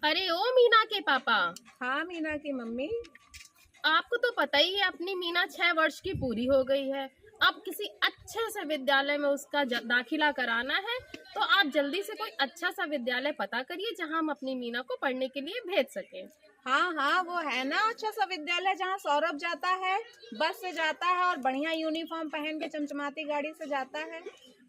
अरे ओ मीना के पापा। हाँ मीना की मम्मी। आपको तो पता ही है अपनी मीना 6 वर्ष की पूरी हो गई है। अब किसी अच्छे से विद्यालय में उसका दाखिला कराना है, तो आप जल्दी से कोई अच्छा सा विद्यालय पता करिए जहां हम अपनी मीना को पढ़ने के लिए भेज सकें। हाँ हाँ, वो है ना अच्छा सा विद्यालय जहाँ सौरभ जाता है, बस से जाता है और बढ़िया यूनिफॉर्म पहन के चमचमाती गाड़ी से जाता है।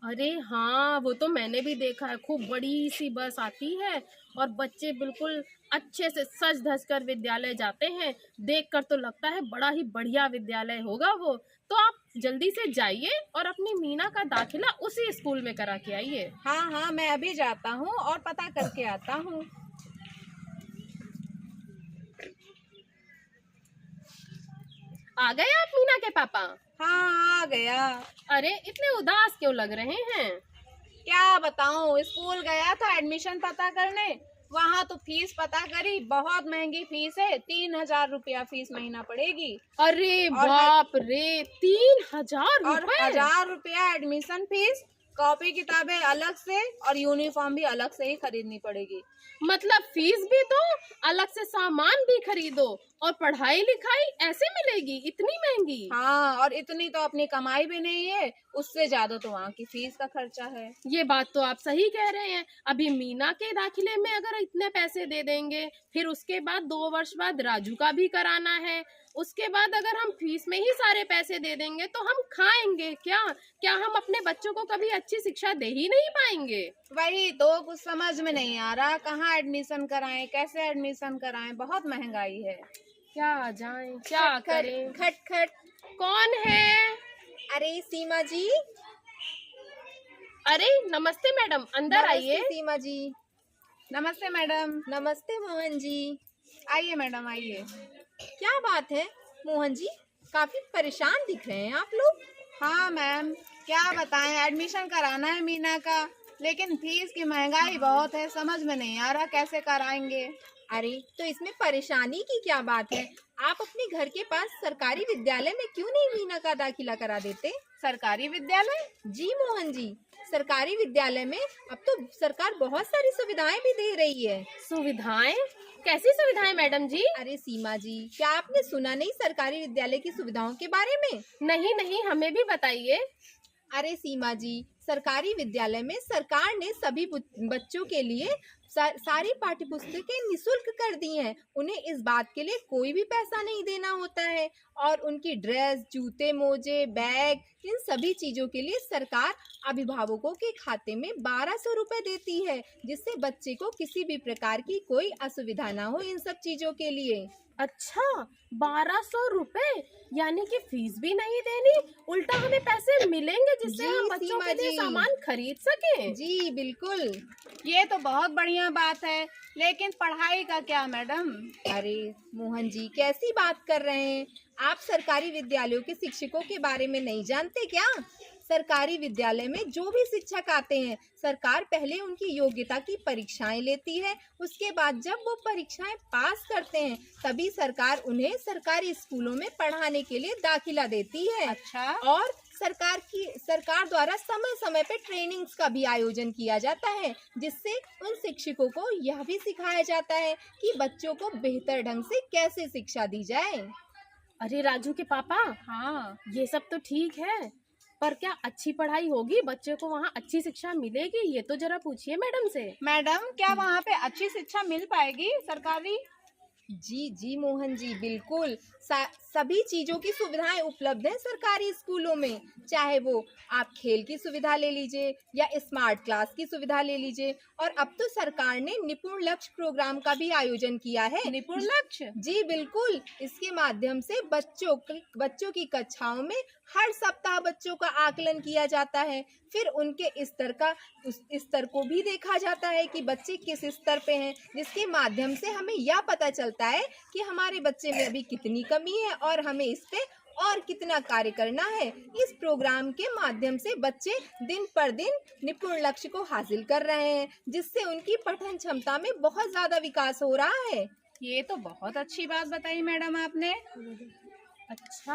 अरे हाँ, वो तो मैंने भी देखा है। खूब बड़ी सी बस आती है और बच्चे बिल्कुल अच्छे से सज धज कर विद्यालय जाते हैं। देखकर तो लगता है बड़ा ही बढ़िया विद्यालय होगा वो। तो आप जल्दी से जाइए और अपनी मीना का दाखिला उसी स्कूल में करा के आइए। हाँ हाँ, मैं अभी जाता हूँ और पता करके आता हूँ। आ गए आप मीना के पापा? हाँ आ गया। अरे इतने उदास क्यों लग रहे हैं? क्या बताऊँ, स्कूल गया था एडमिशन पता करने, वहाँ तो फीस पता करी, बहुत महंगी फीस है, 3,000 रुपया फीस महीना पड़ेगी। अरे और बाप रे, 3,000 और रुपए? 1,000 रुपया एडमिशन फीस, कॉपी किताबें अलग से और यूनिफॉर्म भी अलग से ही खरीदनी पड़ेगी। मतलब फीस भी दो, अलग से सामान भी खरीदो और पढ़ाई लिखाई ऐसे मिलेगी इतनी महंगी? हाँ, और इतनी तो अपनी कमाई भी नहीं है, उससे ज्यादा तो वहाँ की फीस का खर्चा है। ये बात तो आप सही कह रहे हैं। अभी मीना के दाखिले में अगर इतने पैसे दे देंगे, फिर उसके बाद 2 वर्ष बाद राजू का भी कराना है, उसके बाद अगर हम फीस में ही सारे पैसे दे देंगे तो हम खाएंगे क्या? क्या हम अपने बच्चों को कभी अच्छी शिक्षा दे ही नहीं पाएंगे? वही तो कुछ समझ में नहीं आ रहा, कहाँ एडमिशन कराएं, कैसे एडमिशन कराएं, बहुत महंगाई है। क्या जाएं, क्या करें? खट खट। कौन है? अरे सीमा जी। अरे नमस्ते मैडम, अंदर आइए। नमस्ते सीमा जी। नमस्ते मैडम। नमस्ते मोहन जी। आइए मैडम आइए। क्या बात है मोहन जी, काफी परेशान दिख रहे हैं आप लोग। हाँ मैम, क्या बताएं, एडमिशन कराना है मीना का, लेकिन फीस की महंगाई बहुत है, समझ में नहीं आ रहा कैसे कराएंगे। अरे तो इसमें परेशानी की क्या बात है, आप अपने घर के पास सरकारी विद्यालय में क्यों नहीं मीना का दाखिला करा देते। सरकारी विद्यालय? जी मोहन जी, सरकारी विद्यालय में अब तो सरकार बहुत सारी सुविधाएं भी दे रही है। सुविधाएं? कैसी सुविधाएं मैडम जी? अरे सीमा जी, क्या आपने सुना नहीं सरकारी विद्यालय की सुविधाओं के बारे में। नहीं नहीं, हमें भी बताइए। अरे सीमा जी, सरकारी विद्यालय में सरकार ने सभी बच्चों के लिए सारी पाठ्य पुस्तकें निःशुल्क कर दी हैं। उन्हें इस बात के लिए कोई भी पैसा नहीं देना होता है और उनकी ड्रेस, जूते, मोजे, बैग, इन सभी चीजों के लिए सरकार अभिभावकों के खाते में 1,200 रुपए देती है, जिससे बच्चे को किसी भी प्रकार की कोई असुविधा ना हो इन सब चीजों के लिए। अच्छा, 1,200 रुपए? यानी कि फीस भी नहीं देनी, उल्टा हमें पैसे मिलेंगे जिससे जी हम बच्चों सीमा के लिए जी। सामान खरीद सकें। जी बिल्कुल। ये तो बहुत बढ़िया बात है, लेकिन पढ़ाई का क्या मैडम? अरे मोहन जी, कैसी बात कर रहे हैं आप, सरकारी विद्यालयों के शिक्षकों के बारे में नहीं जानते क्या। सरकारी विद्यालय में जो भी शिक्षक आते हैं, सरकार पहले उनकी योग्यता की परीक्षाएं लेती है, उसके बाद जब वो परीक्षाएं पास करते हैं तभी सरकार उन्हें सरकारी स्कूलों में पढ़ाने के लिए दाखिला देती है। अच्छा। और सरकार द्वारा समय समय पे ट्रेनिंग्स का भी आयोजन किया जाता है, जिससे उन शिक्षकों को यह भी सिखाया जाता है कि बच्चों को बेहतर ढंग से कैसे शिक्षा दी जाए। अरे राजू के पापा, हाँ, ये सब तो ठीक है, पर क्या अच्छी पढ़ाई होगी, बच्चे को वहाँ अच्छी शिक्षा मिलेगी? ये तो जरा पूछिए मैडम से। मैडम क्या वहाँ पे अच्छी शिक्षा मिल पाएगी सरकारी? जी जी मोहन जी, बिल्कुल सभी चीजों की सुविधाएं उपलब्ध हैं सरकारी स्कूलों में। चाहे वो आप खेल की सुविधा ले लीजिए या स्मार्ट क्लास की सुविधा ले लीजिए, और अब तो सरकार ने निपुण लक्ष्य प्रोग्राम का भी आयोजन किया है। निपुण लक्ष्य? जी बिल्कुल, इसके माध्यम से बच्चों की कक्षाओं में हर सप्ताह बच्चों का आकलन किया जाता है, फिर उनके उस स्तर को भी देखा जाता है कि बच्चे किस स्तर पे हैं, जिसके माध्यम से हमें यह पता चलता है कि हमारे बच्चे में अभी कितनी कमी है और हमें इस पे और कितना कार्य करना है। इस प्रोग्राम के माध्यम से बच्चे दिन पर दिन निपुण लक्ष्य को हासिल कर रहे हैं, जिससे उनकी पठन क्षमता में बहुत ज्यादा विकास हो रहा है। ये तो बहुत अच्छी बात बताई मैडम आपने। अच्छा,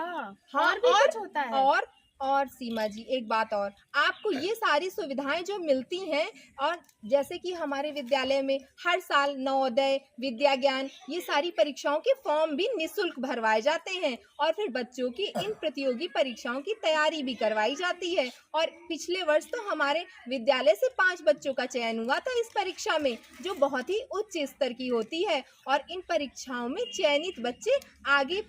हाँ, और भी कुछ होता है? और और सीमा जी, एक बात और, आपको ये सारी सुविधाएं जो मिलती हैं, और जैसे कि हमारे विद्यालय में हर साल नवोदय, विद्या ज्ञान, ये सारी परीक्षाओं के फॉर्म भी निःशुल्क भरवाए जाते हैं, और फिर बच्चों की इन प्रतियोगी परीक्षाओं की तैयारी भी करवाई जाती है। और पिछले वर्ष तो हमारे विद्यालय से 5 बच्चों का चयन हुआ था इस परीक्षा में, जो बहुत ही उच्च स्तर की होती है, और इन परीक्षाओं में चयनित बच्चे आगे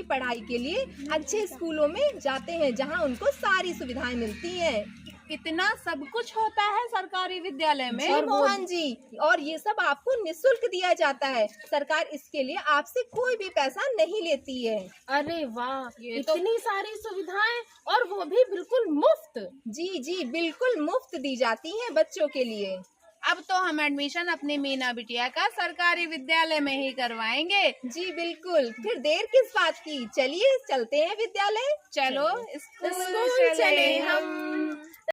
पढ़ाई के लिए अच्छे स्कूलों में जाते हैं, जहां उनको सारी सुविधाएं मिलती हैं। इतना सब कुछ होता है सरकारी विद्यालय में। जी मोहन जी, और ये सब आपको निःशुल्क दिया जाता है। सरकार इसके लिए आपसे कोई भी पैसा नहीं लेती है। अरे वाह, ये तो इतनी सारी सुविधाएं, और वो भी बिल्कुल मुफ्त। जी जी, बिल्कुल मुफ्त दी जाती हैं बच्चों के लिए। अब तो हम एडमिशन अपनी मीना बिटिया का सरकारी विद्यालय में ही करवाएंगे। जी बिल्कुल, फिर देर किस बात की, चलिए चलते हैं विद्यालय। चलो स्कूल चले हम।